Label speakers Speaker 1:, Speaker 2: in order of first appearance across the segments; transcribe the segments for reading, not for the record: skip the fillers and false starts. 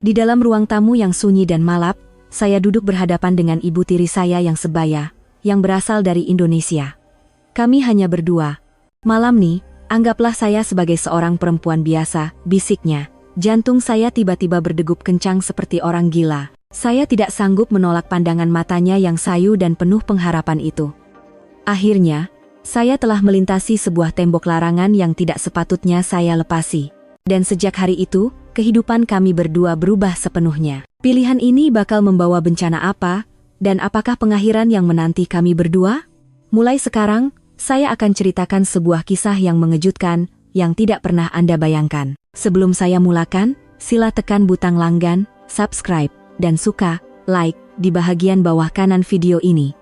Speaker 1: Di dalam ruang tamu yang sunyi dan malap, saya duduk berhadapan dengan ibu tiri saya yang sebaya, yang berasal dari Indonesia. Kami hanya berdua. Malam nih, anggaplah saya sebagai seorang perempuan biasa, bisiknya. Jantung saya tiba-tiba berdegup kencang seperti orang gila. Saya tidak sanggup menolak pandangan matanya yang sayu dan penuh pengharapan itu. Akhirnya, saya telah melintasi sebuah tembok larangan yang tidak sepatutnya saya lepasi. Dan sejak hari itu, kehidupan kami berdua berubah sepenuhnya. Pilihan ini bakal membawa bencana apa, dan apakah pengakhiran yang menanti kami berdua? Mulai sekarang, saya akan ceritakan sebuah kisah yang mengejutkan, yang tidak pernah Anda bayangkan. Sebelum saya mulakan, sila tekan butang langgan, subscribe, dan suka, like, di bahagian bawah kanan video ini.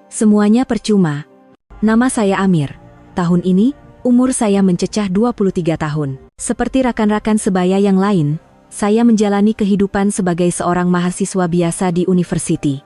Speaker 1: Semuanya percuma. Nama saya Amir. Tahun ini, umur saya mencecah 23 tahun. Seperti rakan-rakan sebaya yang lain, saya menjalani kehidupan sebagai seorang mahasiswa biasa di university.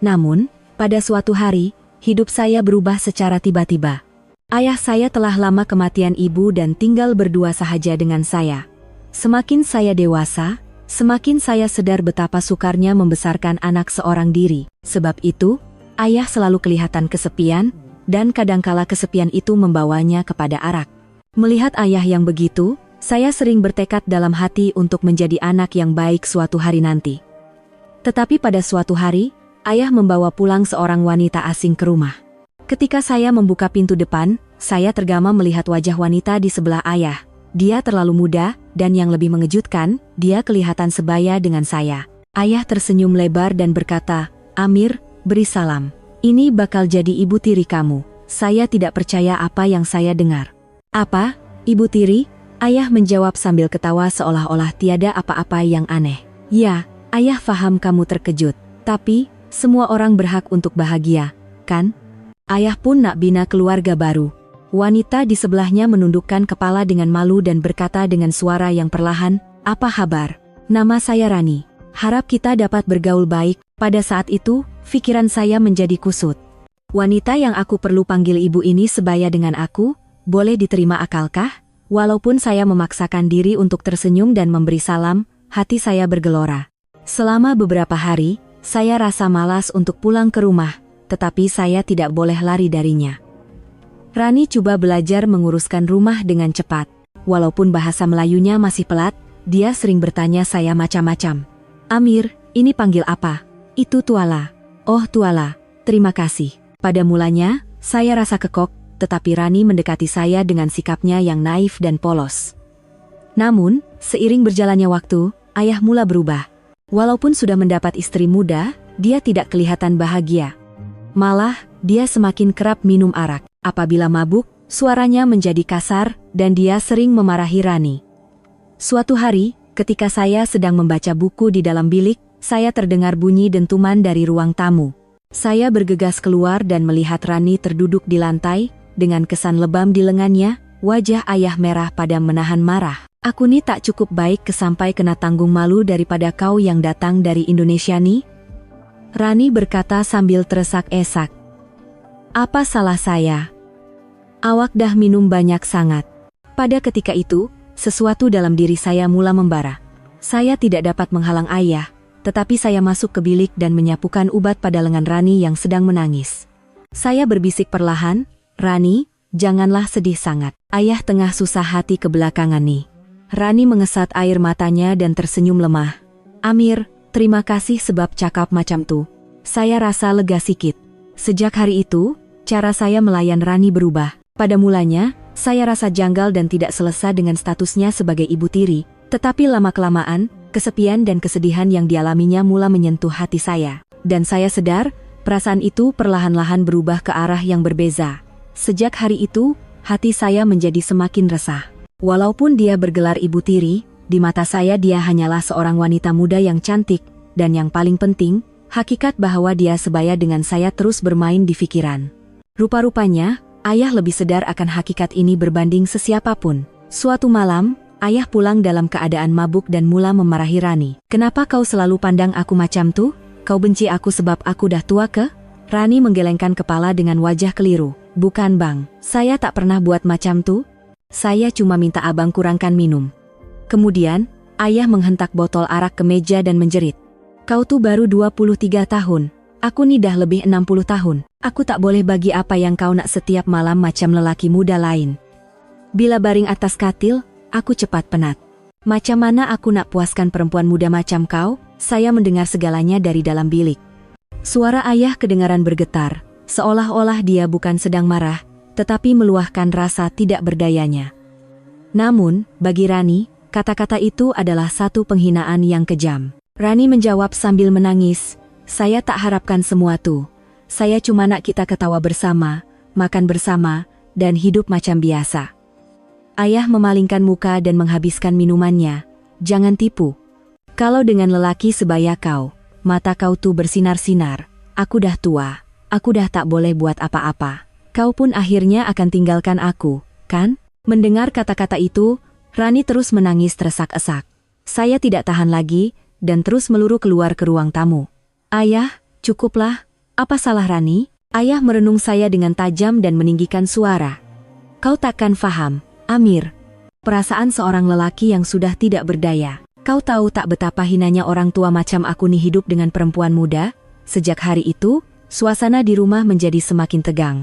Speaker 1: Namun, pada suatu hari, hidup saya berubah secara tiba-tiba. Ayah saya telah lama kematian ibu dan tinggal berdua sahaja dengan saya. Semakin saya dewasa, semakin saya sadar betapa sukarnya membesarkan anak seorang diri. Sebab itu, ayah selalu kelihatan kesepian, dan kadangkala kesepian itu membawanya kepada arak. Melihat ayah yang begitu, saya sering bertekad dalam hati untuk menjadi anak yang baik suatu hari nanti. Tetapi pada suatu hari, ayah membawa pulang seorang wanita asing ke rumah. Ketika saya membuka pintu depan, saya tergama melihat wajah wanita di sebelah ayah. Dia terlalu muda, dan yang lebih mengejutkan, dia kelihatan sebaya dengan saya. Ayah tersenyum lebar dan berkata, "Amir, beri salam. Ini bakal jadi ibu tiri kamu." Saya tidak percaya apa yang saya dengar. "Apa, ibu tiri?" Ayah menjawab sambil ketawa seolah-olah tiada apa-apa yang aneh. "Ya, ayah faham kamu terkejut. Tapi, semua orang berhak untuk bahagia, kan? Ayah pun nak bina keluarga baru." Wanita di sebelahnya menundukkan kepala dengan malu dan berkata dengan suara yang perlahan, "Apa kabar? Nama saya Rani. Harap kita dapat bergaul baik." Pada saat itu, pikiran saya menjadi kusut. Wanita yang aku perlu panggil ibu ini sebaya dengan aku, boleh diterima akalkah? Walaupun saya memaksakan diri untuk tersenyum dan memberi salam, hati saya bergelora. Selama beberapa hari, saya rasa malas untuk pulang ke rumah, tetapi saya tidak boleh lari darinya. Rani coba belajar menguruskan rumah dengan cepat. Walaupun bahasa Melayunya masih pelat, dia sering bertanya saya macam-macam. "Amir, ini panggil apa?" "Itu Tuala." "Oh Tuala, terima kasih." Pada mulanya, saya rasa kekok, tetapi Rani mendekati saya dengan sikapnya yang naif dan polos. Namun, seiring berjalannya waktu, ayah mula berubah. Walaupun sudah mendapat istri muda, dia tidak kelihatan bahagia. Malah, dia semakin kerap minum arak. Apabila mabuk, suaranya menjadi kasar, dan dia sering memarahi Rani. Suatu hari, ketika saya sedang membaca buku di dalam bilik, saya terdengar bunyi dentuman dari ruang tamu. Saya bergegas keluar dan melihat Rani terduduk di lantai, dengan kesan lebam di lengannya, wajah ayah merah padam menahan marah. "Aku nih tak cukup baik kesampai kena tanggung malu daripada kau yang datang dari Indonesia nih?" Rani berkata sambil teresak-esak. "Apa salah saya? Awak dah minum banyak sangat." Pada ketika itu, sesuatu dalam diri saya mula membara. Saya tidak dapat menghalang ayah, tetapi saya masuk ke bilik dan menyapukan ubat pada lengan Rani yang sedang menangis. Saya berbisik perlahan, "Rani, janganlah sedih sangat. Ayah tengah susah hati kebelakangan nih." Rani mengesat air matanya dan tersenyum lemah. "Amir, terima kasih sebab cakap macam tu. Saya rasa lega sikit." Sejak hari itu, cara saya melayan Rani berubah. Pada mulanya, saya rasa janggal dan tidak selesa dengan statusnya sebagai ibu tiri, tetapi lama-kelamaan, kesepian dan kesedihan yang dialaminya mula menyentuh hati saya. Dan saya sadar, perasaan itu perlahan-lahan berubah ke arah yang berbeza. Sejak hari itu, hati saya menjadi semakin resah. Walaupun dia bergelar ibu tiri, di mata saya dia hanyalah seorang wanita muda yang cantik, dan yang paling penting, hakikat bahwa dia sebaya dengan saya terus bermain di pikiran. Rupa-rupanya, ayah lebih sadar akan hakikat ini berbanding sesiapapun. Suatu malam, ayah pulang dalam keadaan mabuk dan mula memarahi Rani. "Kenapa kau selalu pandang aku macam tuh? Kau benci aku sebab aku dah tua ke?" Rani menggelengkan kepala dengan wajah keliru. "Bukan bang, saya tak pernah buat macam tuh. Saya cuma minta abang kurangkan minum." Kemudian, Ayah menghentak botol arak ke meja dan menjerit. Kau tuh baru 23 tahun. Aku nih dah lebih 60 tahun. Aku tak boleh bagi apa yang kau nak setiap malam macam lelaki muda lain. Bila baring atas katil, aku cepat penat. Macam mana aku nak puaskan perempuan muda macam kau? Saya mendengar segalanya dari dalam bilik. Suara ayah kedengaran bergetar, seolah-olah dia bukan sedang marah, tetapi meluahkan rasa tidak berdayanya. Namun, bagi Rani, kata-kata itu adalah satu penghinaan yang kejam. Rani menjawab sambil menangis, saya tak harapkan semua tuh. Saya cuma nak kita ketawa bersama, makan bersama, dan hidup macam biasa. Ayah memalingkan muka dan menghabiskan minumannya. Jangan tipu. Kalau dengan lelaki sebaya kau, mata kau tuh bersinar-sinar. Aku dah tua, aku dah tak boleh buat apa-apa. Kau pun akhirnya akan tinggalkan aku, kan? Mendengar kata-kata itu, Rani terus menangis tersesak-esak. Saya tidak tahan lagi, dan terus meluru keluar ke ruang tamu. Ayah, cukuplah. Apa salah Rani? Ayah merenung saya dengan tajam dan meninggikan suara. Kau takkan faham, Amir. Perasaan seorang lelaki yang sudah tidak berdaya. Kau tahu tak betapa hinanya orang tua macam aku nih hidup dengan perempuan muda? Sejak hari itu, suasana di rumah menjadi semakin tegang.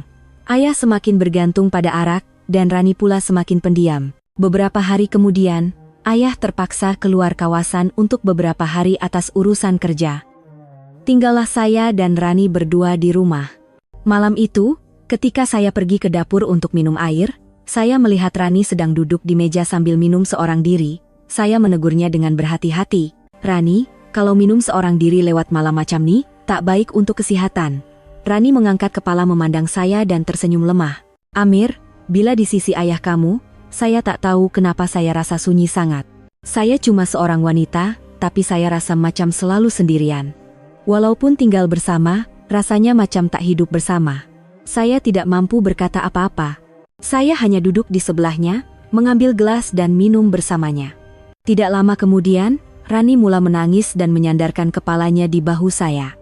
Speaker 1: Ayah semakin bergantung pada arak, dan Rani pula semakin pendiam. Beberapa hari kemudian, ayah terpaksa keluar kawasan untuk beberapa hari atas urusan kerja. Tinggallah saya dan Rani berdua di rumah. Malam itu, ketika saya pergi ke dapur untuk minum air, saya melihat Rani sedang duduk di meja sambil minum seorang diri. Saya menegurnya dengan berhati-hati. Rani, kalau minum seorang diri lewat malam macam nih, tak baik untuk kesehatan. Rani mengangkat kepala memandang saya dan tersenyum lemah. Amir, bila di sisi ayah kamu, saya tak tahu kenapa saya rasa sunyi sangat. Saya cuma seorang wanita, tapi saya rasa macam selalu sendirian. Walaupun tinggal bersama, rasanya macam tak hidup bersama. Saya tidak mampu berkata apa-apa. Saya hanya duduk di sebelahnya, mengambil gelas dan minum bersamanya. Tidak lama kemudian, Rani mulai menangis dan menyandarkan kepalanya di bahu saya.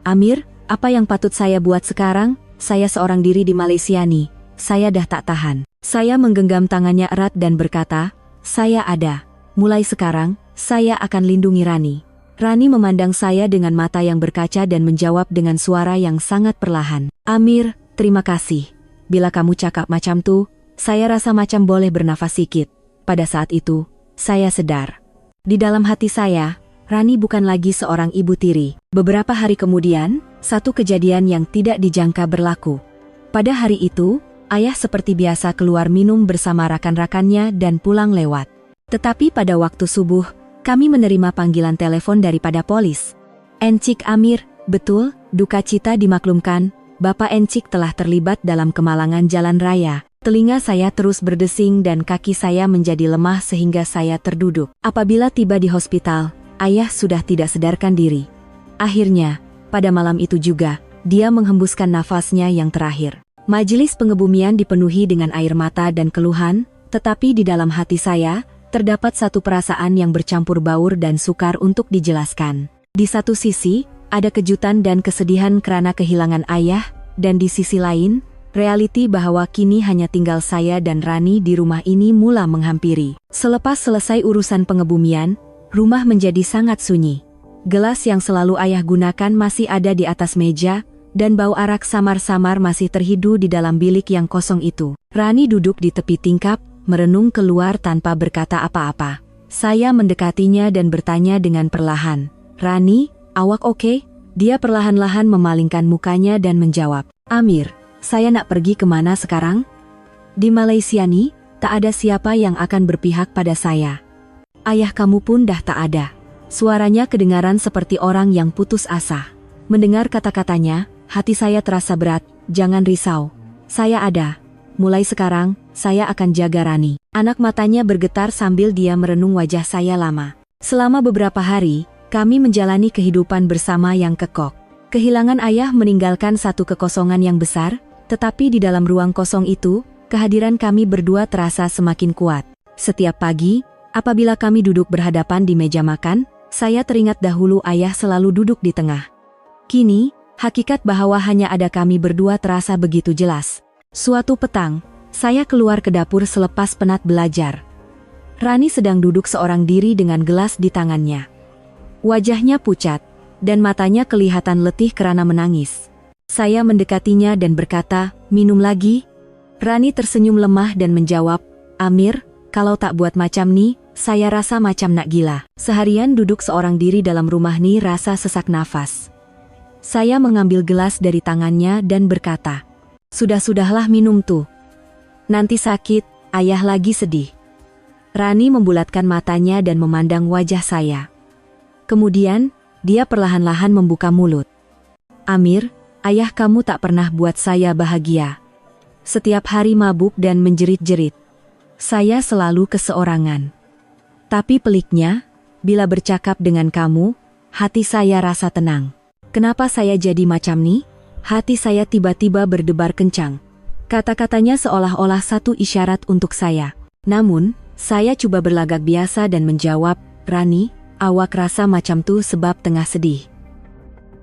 Speaker 1: Amir, apa yang patut saya buat sekarang? Saya seorang diri di Malaysia nih. Saya dah tak tahan. Saya menggenggam tangannya erat dan berkata, saya ada. Mulai sekarang, saya akan lindungi Rani. Rani memandang saya dengan mata yang berkaca dan menjawab dengan suara yang sangat perlahan. Amir, terima kasih. Bila kamu cakap macam tuh, saya rasa macam boleh bernafas sikit. Pada saat itu, saya sedar. Di dalam hati saya, Rani bukan lagi seorang ibu tiri. Beberapa hari kemudian, satu kejadian yang tidak dijangka berlaku. Pada hari itu, ayah seperti biasa keluar minum bersama rakan-rakannya dan pulang lewat. Tetapi pada waktu subuh, kami menerima panggilan telepon daripada polis. Encik Amir, betul, duka cita dimaklumkan, Bapak Encik telah terlibat dalam kemalangan jalan raya. Telinga saya terus berdesing dan kaki saya menjadi lemah sehingga saya terduduk. Apabila tiba di hospital, ayah sudah tidak sadarkan diri. Akhirnya, pada malam itu juga, dia menghembuskan nafasnya yang terakhir. Majelis pengebumian dipenuhi dengan air mata dan keluhan, tetapi di dalam hati saya, terdapat satu perasaan yang bercampur baur dan sukar untuk dijelaskan. Di satu sisi, ada kejutan dan kesedihan karena kehilangan ayah, dan di sisi lain, realiti bahwa kini hanya tinggal saya dan Rani di rumah ini mulai menghampiri. Selepas selesai urusan pengebumian, rumah menjadi sangat sunyi. Gelas yang selalu ayah gunakan masih ada di atas meja, dan bau arak samar-samar masih terhidu di dalam bilik yang kosong itu. Rani duduk di tepi tingkap, merenung keluar tanpa berkata apa-apa. Saya mendekatinya dan bertanya dengan perlahan, Rani, awak oke? Dia perlahan-lahan memalingkan mukanya dan menjawab, Amir, saya nak pergi kemana sekarang? Di Malaysia nih, tak ada siapa yang akan berpihak pada saya. Ayah kamu pun dah tak ada. Suaranya kedengaran seperti orang yang putus asa. Mendengar kata-katanya, hati saya terasa berat. Jangan risau, saya ada. Mulai sekarang, saya akan jaga Rani. Anak matanya bergetar sambil dia merenung wajah saya lama. Selama beberapa hari, kami menjalani kehidupan bersama yang kekok. Kehilangan ayah meninggalkan satu kekosongan yang besar, tetapi di dalam ruang kosong itu, kehadiran kami berdua terasa semakin kuat. Setiap pagi, apabila kami duduk berhadapan di meja makan, saya teringat dahulu ayah selalu duduk di tengah. Kini, hakikat bahwa hanya ada kami berdua terasa begitu jelas. Suatu petang, saya keluar ke dapur selepas penat belajar. Rani sedang duduk seorang diri dengan gelas di tangannya. Wajahnya pucat, dan matanya kelihatan letih karena menangis. Saya mendekatinya dan berkata, "Minum lagi?" Rani tersenyum lemah dan menjawab, "Amir, kalau tak buat macam ni, saya rasa macam nak gila." Seharian duduk seorang diri dalam rumah ni rasa sesak nafas. Saya mengambil gelas dari tangannya dan berkata, "Sudah-sudahlah minum tuh. Nanti sakit, ayah lagi sedih." Rani membulatkan matanya dan memandang wajah saya. Kemudian, dia perlahan-lahan membuka mulut. "Amir, ayah kamu tak pernah buat saya bahagia. Setiap hari mabuk dan menjerit-jerit. Saya selalu keseorangan. Tapi peliknya, bila bercakap dengan kamu, hati saya rasa tenang. Kenapa saya jadi macam ni? Hati saya tiba-tiba berdebar kencang." Kata-katanya seolah-olah satu isyarat untuk saya. Namun, saya coba berlagak biasa dan menjawab, "Rani, awak rasa macam tu sebab tengah sedih.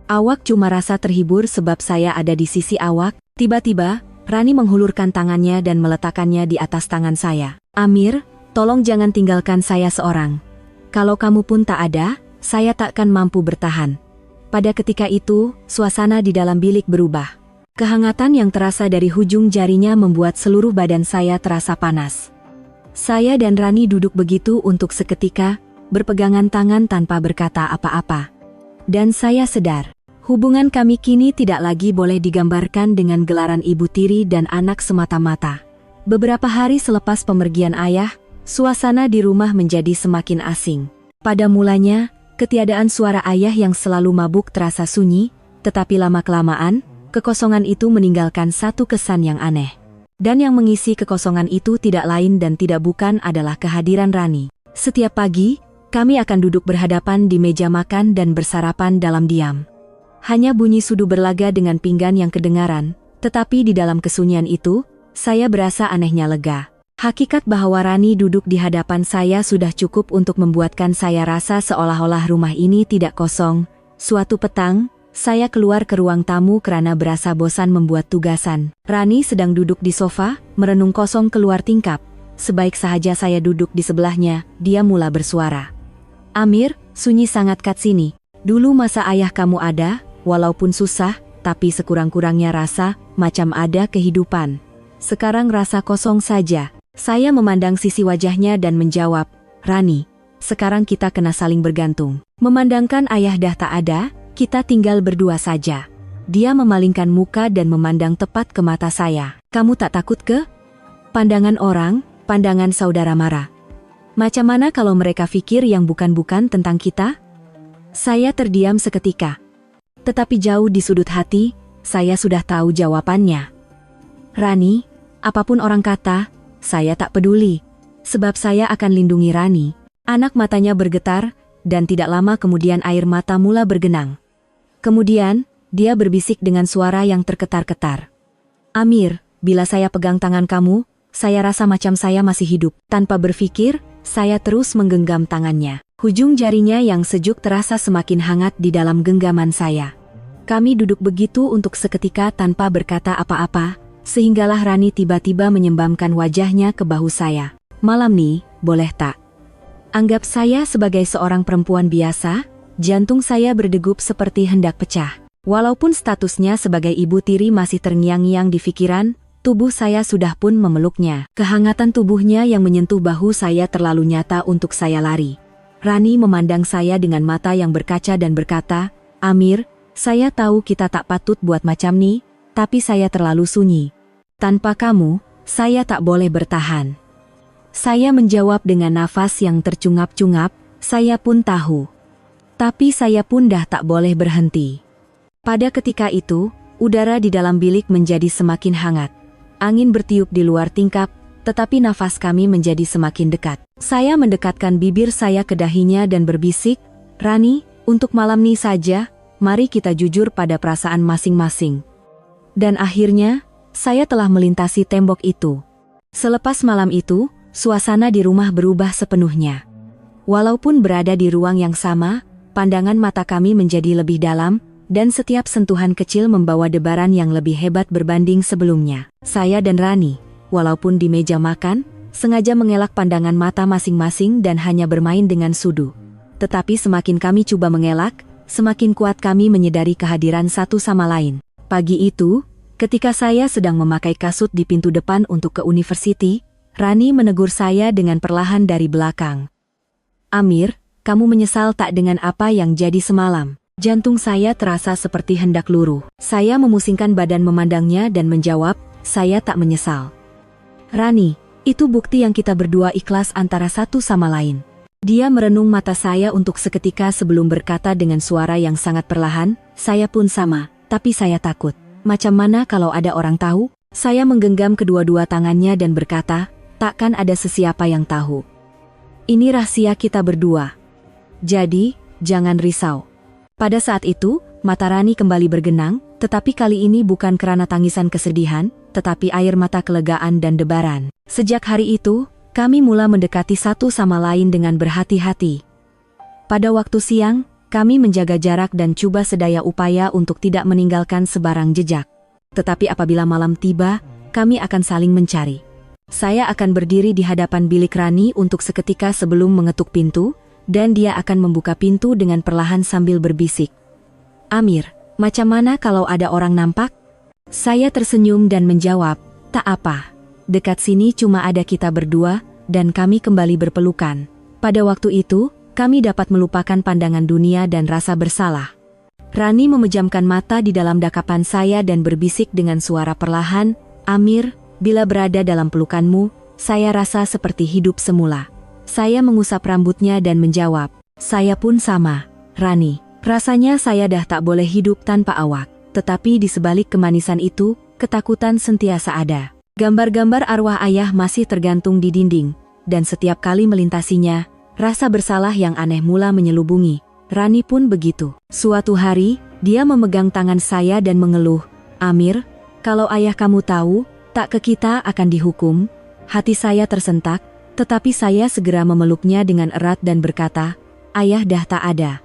Speaker 1: Awak cuma rasa terhibur sebab saya ada di sisi awak." Tiba-tiba, Rani menghulurkan tangannya dan meletakkannya di atas tangan saya. "Amir, tolong jangan tinggalkan saya seorang. Kalau kamu pun tak ada, saya takkan mampu bertahan." Pada ketika itu, suasana di dalam bilik berubah. Kehangatan yang terasa dari hujung jarinya membuat seluruh badan saya terasa panas. Saya dan Rani duduk begitu untuk seketika, berpegangan tangan tanpa berkata apa-apa. Dan saya sadar, hubungan kami kini tidak lagi boleh digambarkan dengan gelaran ibu tiri dan anak semata-mata. Beberapa hari selepas pemergian ayah, suasana di rumah menjadi semakin asing. Pada mulanya, ketiadaan suara ayah yang selalu mabuk terasa sunyi, tetapi lama-kelamaan, kekosongan itu meninggalkan satu kesan yang aneh. Dan yang mengisi kekosongan itu tidak lain dan tidak bukan adalah kehadiran Rani. Setiap pagi, kami akan duduk berhadapan di meja makan dan bersarapan dalam diam. Hanya bunyi sudu berlaga dengan pinggan yang kedengaran, tetapi di dalam kesunyian itu, saya berasa anehnya lega. Hakikat bahwa Rani duduk di hadapan saya sudah cukup untuk membuatkan saya rasa seolah-olah rumah ini tidak kosong. Suatu petang, saya keluar ke ruang tamu karena berasa bosan membuat tugasan. Rani sedang duduk di sofa, merenung kosong keluar tingkap. Sebaik sahaja saya duduk di sebelahnya, dia mula bersuara. "Amir, sunyi sangat kat sini. Dulu masa ayah kamu ada, walaupun susah, tapi sekurang-kurangnya rasa macam ada kehidupan. Sekarang rasa kosong saja." Saya memandang sisi wajahnya dan menjawab, "Rani, sekarang kita kena saling bergantung. Memandangkan ayah dah tak ada, kita tinggal berdua saja." Dia memalingkan muka dan memandang tepat ke mata saya. "Kamu tak takut ke? Pandangan orang, pandangan saudara mara. Macam mana kalau mereka fikir yang bukan-bukan tentang kita?" Saya terdiam seketika. Tetapi jauh di sudut hati, saya sudah tahu jawabannya. "Rani, apapun orang kata, saya tak peduli. Sebab saya akan lindungi Rani." Anak matanya bergetar, dan tidak lama kemudian air mata mula bergenang. Kemudian, dia berbisik dengan suara yang terketar-ketar. "Amir, bila saya pegang tangan kamu, saya rasa macam saya masih hidup." Tanpa berpikir, saya terus menggenggam tangannya. Hujung jarinya yang sejuk terasa semakin hangat di dalam genggaman saya. Kami duduk begitu untuk seketika tanpa berkata apa-apa, sehinggalah Rani tiba-tiba menyembamkan wajahnya ke bahu saya. "Malam nih, boleh tak? Anggap saya sebagai seorang perempuan biasa." Jantung saya berdegup seperti hendak pecah. Walaupun statusnya sebagai ibu tiri masih terngiang-ngiang di pikiran, tubuh saya sudah pun memeluknya. Kehangatan tubuhnya yang menyentuh bahu saya terlalu nyata untuk saya lari. Rani memandang saya dengan mata yang berkaca dan berkata, "Amir, saya tahu kita tak patut buat macam ni, tapi saya terlalu sunyi. Tanpa kamu, saya tak boleh bertahan." Saya menjawab dengan nafas yang tercungap-cungap, "Saya pun tahu. Tapi saya pun dah tak boleh berhenti." Pada ketika itu, udara di dalam bilik menjadi semakin hangat. Angin bertiup di luar tingkap, tetapi nafas kami menjadi semakin dekat. Saya mendekatkan bibir saya ke dahinya dan berbisik, "Rani, untuk malam ini saja, mari kita jujur pada perasaan masing-masing." Dan akhirnya, saya telah melintasi tembok itu. Selepas malam itu, suasana di rumah berubah sepenuhnya. Walaupun berada di ruang yang sama, pandangan mata kami menjadi lebih dalam, dan setiap sentuhan kecil membawa debaran yang lebih hebat berbanding sebelumnya. Saya dan Rani, walaupun di meja makan, sengaja mengelak pandangan mata masing-masing dan hanya bermain dengan sudu. Tetapi semakin kami coba mengelak, semakin kuat kami menyadari kehadiran satu sama lain. Pagi itu, ketika saya sedang memakai kasut di pintu depan untuk ke university, Rani menegur saya dengan perlahan dari belakang. "Amir, kamu menyesal tak dengan apa yang jadi semalam?" Jantung saya terasa seperti hendak luruh. Saya memusingkan badan memandangnya dan menjawab, "Saya tak menyesal." "Rani, itu bukti yang kita berdua ikhlas antara satu sama lain." Dia merenung mata saya untuk seketika sebelum berkata dengan suara yang sangat perlahan, "Saya pun sama, tapi saya takut. Macam mana kalau ada orang tahu?" Saya menggenggam kedua-dua tangannya dan berkata, "Takkan ada sesiapa yang tahu. Ini rahasia kita berdua. Jadi, jangan risau." Pada saat itu, mata Rani kembali bergenang, tetapi kali ini bukan karena tangisan kesedihan, tetapi air mata kelegaan dan debaran. Sejak hari itu, kami mula mendekati satu sama lain dengan berhati-hati. Pada waktu siang, kami menjaga jarak dan coba sedaya upaya untuk tidak meninggalkan sebarang jejak. Tetapi apabila malam tiba, kami akan saling mencari. Saya akan berdiri di hadapan bilik Rani untuk seketika sebelum mengetuk pintu, dan dia akan membuka pintu dengan perlahan sambil berbisik, "Amir, macam mana kalau ada orang nampak?" Saya tersenyum dan menjawab, "Tak apa. Dekat sini cuma ada kita berdua," dan kami kembali berpelukan. Pada waktu itu, kami dapat melupakan pandangan dunia dan rasa bersalah. Rani memejamkan mata di dalam dakapan saya dan berbisik dengan suara perlahan, "Amir, bila berada dalam pelukanmu, saya rasa seperti hidup semula." Saya mengusap rambutnya dan menjawab, "Saya pun sama, Rani. Rasanya saya dah tak boleh hidup tanpa awak." Tetapi di sebalik kemanisan itu, ketakutan sentiasa ada. Gambar-gambar arwah ayah masih tergantung di dinding, dan setiap kali melintasinya, rasa bersalah yang aneh mula menyelubungi. Rani pun begitu. Suatu hari, dia memegang tangan saya dan mengeluh, "Amir, kalau ayah kamu tahu, tak ke kita akan dihukum." Hati saya tersentak, tetapi saya segera memeluknya dengan erat dan berkata, "Ayah dah tak ada.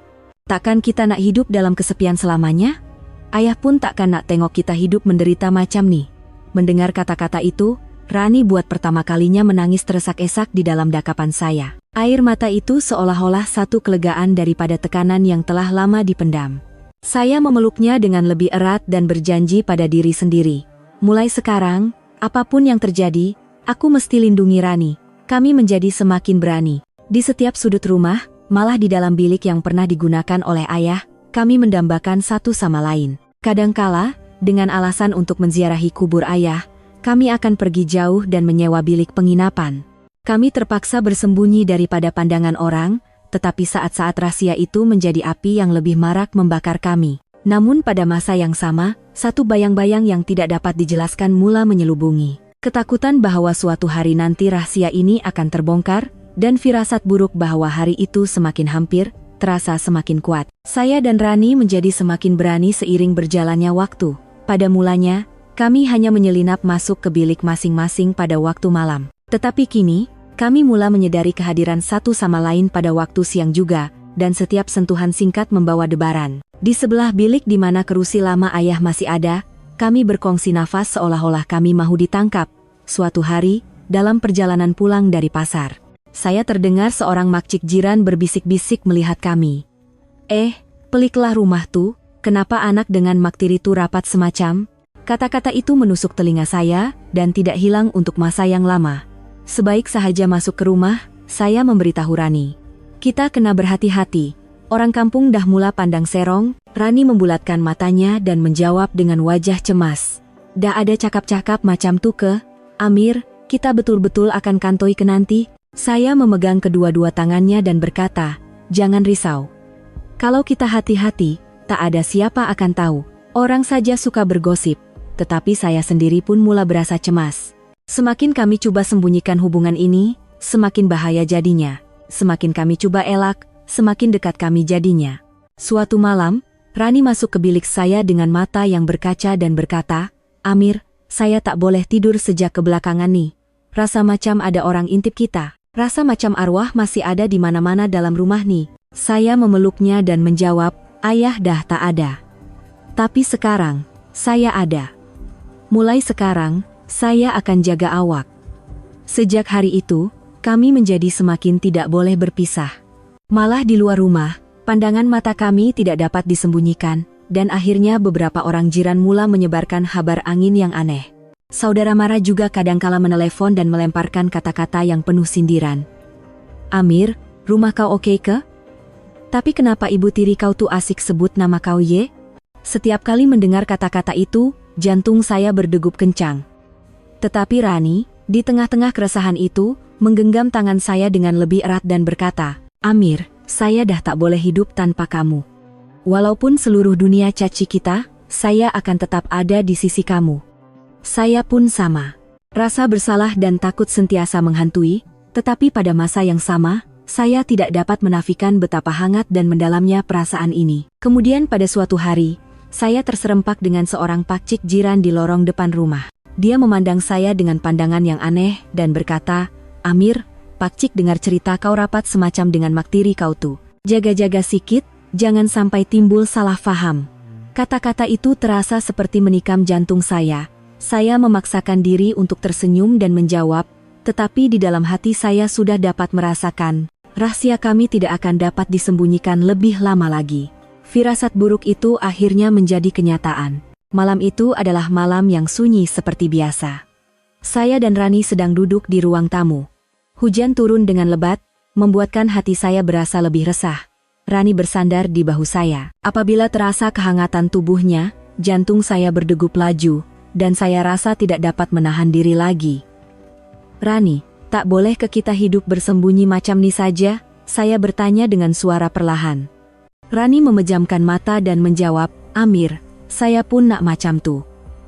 Speaker 1: Takkan kita nak hidup dalam kesepian selamanya? Ayah pun takkan nak tengok kita hidup menderita macam ni." Mendengar kata-kata itu, Rani buat pertama kalinya menangis teresak-esak di dalam dakapan saya. Air mata itu seolah-olah satu kelegaan daripada tekanan yang telah lama dipendam. Saya memeluknya dengan lebih erat dan berjanji pada diri sendiri, "Mulai sekarang, apapun yang terjadi, aku mesti lindungi Rani." Kami menjadi semakin berani. Di setiap sudut rumah, malah di dalam bilik yang pernah digunakan oleh ayah, kami mendambakan satu sama lain. Kadangkala, dengan alasan untuk menziarahi kubur ayah, kami akan pergi jauh dan menyewa bilik penginapan. Kami terpaksa bersembunyi daripada pandangan orang, tetapi saat-saat rahasia itu menjadi api yang lebih marak membakar kami. Namun pada masa yang sama, satu bayang-bayang yang tidak dapat dijelaskan mula menyelubungi. Ketakutan bahwa suatu hari nanti rahasia ini akan terbongkar, dan firasat buruk bahwa hari itu semakin hampir, terasa semakin kuat. Saya dan Rani menjadi semakin berani seiring berjalannya waktu. Pada mulanya, kami hanya menyelinap masuk ke bilik masing-masing pada waktu malam. Tetapi kini, kami mula menyadari kehadiran satu sama lain pada waktu siang juga, dan setiap sentuhan singkat membawa debaran. Di sebelah bilik di mana kerusi lama ayah masih ada, kami berkongsi nafas seolah-olah kami mahu ditangkap. Suatu hari, dalam perjalanan pulang dari pasar, saya terdengar seorang makcik jiran berbisik-bisik melihat kami. Peliklah rumah tuh, kenapa anak dengan maktiri itu rapat semacam?" Kata-kata itu menusuk telinga saya, dan tidak hilang untuk masa yang lama. Sebaik sahaja masuk ke rumah, saya memberitahu Rani, "Kita kena berhati-hati. Orang kampung dah mula pandang serong." Rani membulatkan matanya dan menjawab dengan wajah cemas, "Dah ada cakap-cakap macam tu ke, Amir? Kita betul-betul akan kantoi ke nanti." Saya memegang kedua-dua tangannya dan berkata, "Jangan risau. Kalau kita hati-hati, tak ada siapa akan tahu. Orang saja suka bergosip." Tetapi saya sendiri pun mula berasa cemas. Semakin kami coba sembunyikan hubungan ini, semakin bahaya jadinya. Semakin kami coba elak, semakin dekat kami jadinya. Suatu malam, Rani masuk ke bilik saya dengan mata yang berkaca dan berkata, "Amir, saya tak boleh tidur sejak kebelakangan nih. Rasa macam ada orang intip kita. Rasa macam arwah masih ada di mana-mana dalam rumah nih." Saya memeluknya dan menjawab, "Ayah dah tak ada. Tapi sekarang, saya ada. Mulai sekarang, saya akan jaga awak." Sejak hari itu, kami menjadi semakin tidak boleh berpisah. Malah di luar rumah, pandangan mata kami tidak dapat disembunyikan, dan akhirnya beberapa orang jiran mula menyebarkan kabar angin yang aneh. Saudara Mara juga kadangkala menelepon dan melemparkan kata-kata yang penuh sindiran. Amir, rumah kau oke ke? Tapi kenapa ibu tiri kau tuh asik sebut nama kau ye? Setiap kali mendengar kata-kata itu, jantung saya berdegup kencang. Tetapi Rani, di tengah-tengah keresahan itu, menggenggam tangan saya dengan lebih erat dan berkata, Amir, saya dah tak boleh hidup tanpa kamu. Walaupun seluruh dunia caci kita, saya akan tetap ada di sisi kamu. Saya pun sama. Rasa bersalah dan takut sentiasa menghantui, tetapi pada masa yang sama, saya tidak dapat menafikan betapa hangat dan mendalamnya perasaan ini. Kemudian pada suatu hari, saya terserempak dengan seorang pakcik jiran di lorong depan rumah. Dia memandang saya dengan pandangan yang aneh dan berkata, Amir, pakcik dengar cerita kau rapat semacam dengan maktiri kau tuh. Jaga-jaga sikit, jangan sampai timbul salah faham. Kata-kata itu terasa seperti menikam jantung saya. Saya memaksakan diri untuk tersenyum dan menjawab, tetapi di dalam hati saya sudah dapat merasakan, rahasia kami tidak akan dapat disembunyikan lebih lama lagi. Firasat buruk itu akhirnya menjadi kenyataan. Malam itu adalah malam yang sunyi seperti biasa. Saya dan Rani sedang duduk di ruang tamu. Hujan turun dengan lebat, membuatkan hati saya berasa lebih resah. Rani bersandar di bahu saya. Apabila terasa kehangatan tubuhnya, jantung saya berdegup laju, dan saya rasa tidak dapat menahan diri lagi. Rani, tak boleh ke kita hidup bersembunyi macam ni saja? Saya bertanya dengan suara perlahan. Rani memejamkan mata dan menjawab, Amir, saya pun nak macam tu.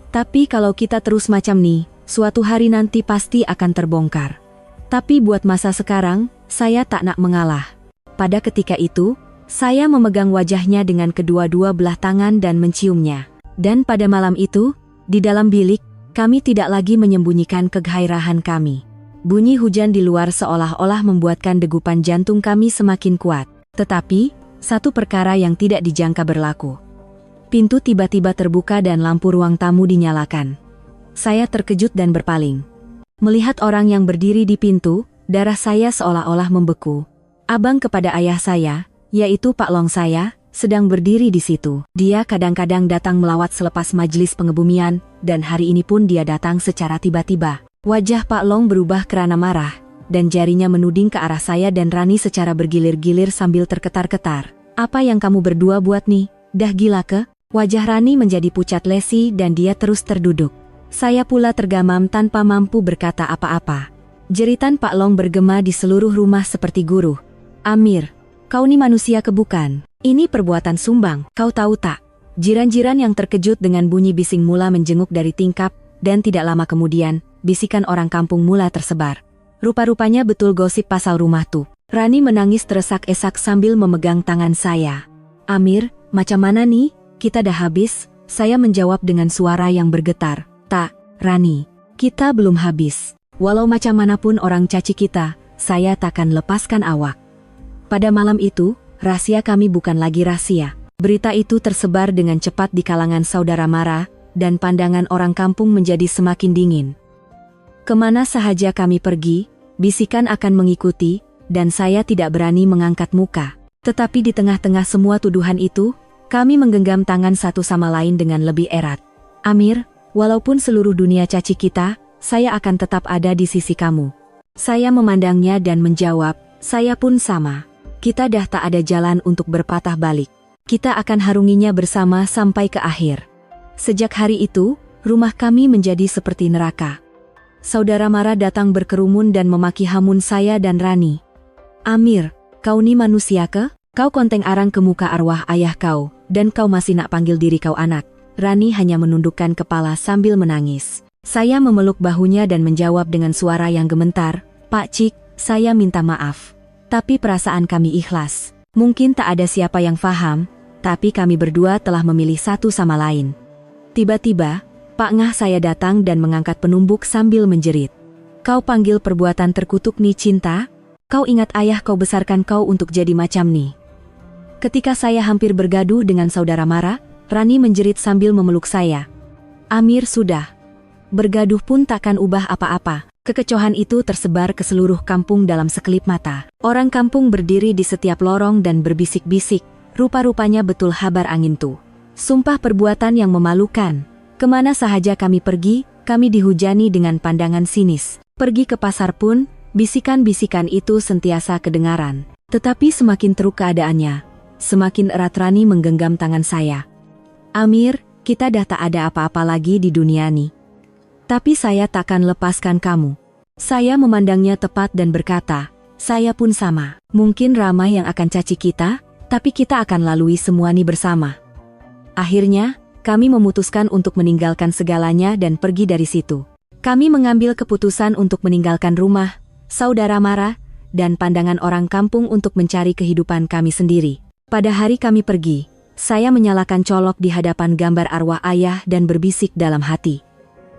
Speaker 1: Tapi kalau kita terus macam ni, suatu hari nanti pasti akan terbongkar. Tapi buat masa sekarang, saya tak nak mengalah. Pada ketika itu, saya memegang wajahnya dengan kedua-dua belah tangan dan menciumnya. Dan pada malam itu, di dalam bilik, kami tidak lagi menyembunyikan kegairahan kami. Bunyi hujan di luar seolah-olah membuatkan degupan jantung kami semakin kuat. Tetapi, satu perkara yang tidak dijangka berlaku. Pintu tiba-tiba terbuka dan lampu ruang tamu dinyalakan. Saya terkejut dan berpaling. Melihat orang yang berdiri di pintu, darah saya seolah-olah membeku. Abang kepada ayah saya, yaitu Pak Long saya, sedang berdiri di situ. Dia kadang-kadang datang melawat selepas majelis pengebumian, dan hari ini pun dia datang secara tiba-tiba. Wajah Pak Long berubah kerana marah, dan jarinya menuding ke arah saya dan Rani secara bergilir-gilir sambil terketar-ketar. Apa yang kamu berdua buat nih? Dah gila ke? Wajah Rani menjadi pucat lesi dan dia terus terduduk. Saya pula tergamam tanpa mampu berkata apa-apa. Jeritan Pak Long bergema di seluruh rumah seperti guru. Amir, kau ni manusia ke bukan? Ini perbuatan sumbang, kau tahu tak? Jiran-jiran yang terkejut dengan bunyi bising mula menjenguk dari tingkap, dan tidak lama kemudian, bisikan orang kampung mula tersebar. Rupa-rupanya betul gosip pasal rumah tuh. Rani menangis teresak-esak sambil memegang tangan saya. Amir, macam mana nih? Kita dah habis? Saya menjawab dengan suara yang bergetar. Tak, Rani, kita belum habis. Walau macam manapun orang caci kita, saya takkan lepaskan awak. Pada malam itu, rahasia kami bukan lagi rahasia. Berita itu tersebar dengan cepat di kalangan saudara Mara, dan pandangan orang kampung menjadi semakin dingin. Kemana sahaja kami pergi, bisikan akan mengikuti, dan saya tidak berani mengangkat muka. Tetapi di tengah-tengah semua tuduhan itu, kami menggenggam tangan satu sama lain dengan lebih erat. Amir, walaupun seluruh dunia caci kita, saya akan tetap ada di sisi kamu. Saya memandangnya dan menjawab, saya pun sama. Kita dah tak ada jalan untuk berpatah balik. Kita akan harunginya bersama sampai ke akhir. Sejak hari itu, rumah kami menjadi seperti neraka. Saudara Mara datang berkerumun dan memaki hamun saya dan Rani. Amir, kau ni manusia ke? Kau konteng arang ke muka arwah ayah kau, dan kau masih nak panggil diri kau anak. Rani hanya menundukkan kepala sambil menangis. Saya memeluk bahunya dan menjawab dengan suara yang gemetar, Pak Cik, saya minta maaf. Tapi perasaan kami ikhlas. Mungkin tak ada siapa yang faham, tapi kami berdua telah memilih satu sama lain. Tiba-tiba, Pak Ngah saya datang dan mengangkat penumbuk sambil menjerit. Kau panggil perbuatan terkutuk ni cinta? Kau ingat ayah kau besarkan kau untuk jadi macam ni. Ketika saya hampir bergaduh dengan saudara Mara, Rani menjerit sambil memeluk saya. Amir sudah. Bergaduh pun takkan ubah apa-apa. Kekecohan itu tersebar ke seluruh kampung dalam sekelip mata. Orang kampung berdiri di setiap lorong dan berbisik-bisik, rupa-rupanya betul habar angin tuh. Sumpah perbuatan yang memalukan. Kemana sahaja kami pergi, kami dihujani dengan pandangan sinis. Pergi ke pasar pun, bisikan-bisikan itu sentiasa kedengaran. Tetapi semakin teruk keadaannya, semakin erat Rani menggenggam tangan saya. Amir, kita dah tak ada apa-apa lagi di dunia nih. Tapi saya takkan lepaskan kamu. Saya memandangnya tepat dan berkata, saya pun sama. Mungkin ramai yang akan caci kita, tapi kita akan lalui semua ini bersama. Akhirnya, kami memutuskan untuk meninggalkan segalanya dan pergi dari situ. Kami mengambil keputusan untuk meninggalkan rumah, saudara mara, dan pandangan orang kampung untuk mencari kehidupan kami sendiri. Pada hari kami pergi, saya menyalakan colok di hadapan gambar arwah ayah dan berbisik dalam hati.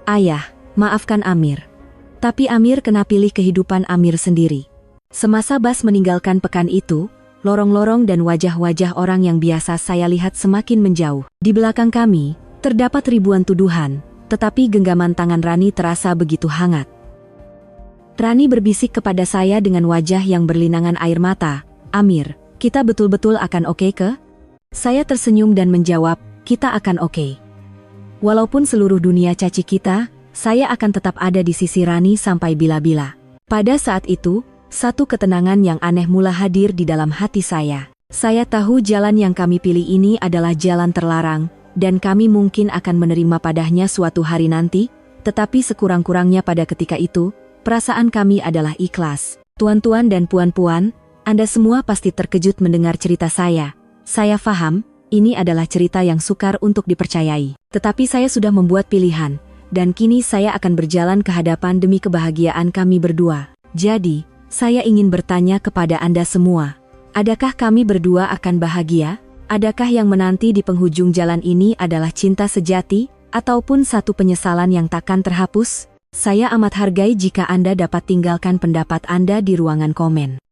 Speaker 1: Ayah, maafkan Amir. Tapi Amir kena pilih kehidupan Amir sendiri. Semasa Bas meninggalkan pekan itu, lorong-lorong dan wajah-wajah orang yang biasa saya lihat semakin menjauh. Di belakang kami, terdapat ribuan tuduhan, tetapi genggaman tangan Rani terasa begitu hangat. Rani berbisik kepada saya dengan wajah yang berlinangan air mata, Amir, kita betul-betul akan oke ke? Saya tersenyum dan menjawab, kita akan oke. Walaupun seluruh dunia caci kita, saya akan tetap ada di sisi Rani sampai bila-bila. Pada saat itu, satu ketenangan yang aneh mula hadir di dalam hati saya. Saya tahu jalan yang kami pilih ini adalah jalan terlarang, dan kami mungkin akan menerima padanya suatu hari nanti, tetapi sekurang-kurangnya pada ketika itu, perasaan kami adalah ikhlas. Tuan-tuan dan puan-puan, Anda semua pasti terkejut mendengar cerita saya. Saya faham, ini adalah cerita yang sukar untuk dipercayai. Tetapi saya sudah membuat pilihan, dan kini saya akan berjalan ke hadapan demi kebahagiaan kami berdua. Jadi, saya ingin bertanya kepada Anda semua, adakah kami berdua akan bahagia? Adakah yang menanti di penghujung jalan ini adalah cinta sejati, ataupun satu penyesalan yang takkan terhapus? Saya amat hargai jika Anda dapat tinggalkan pendapat Anda di ruangan komen.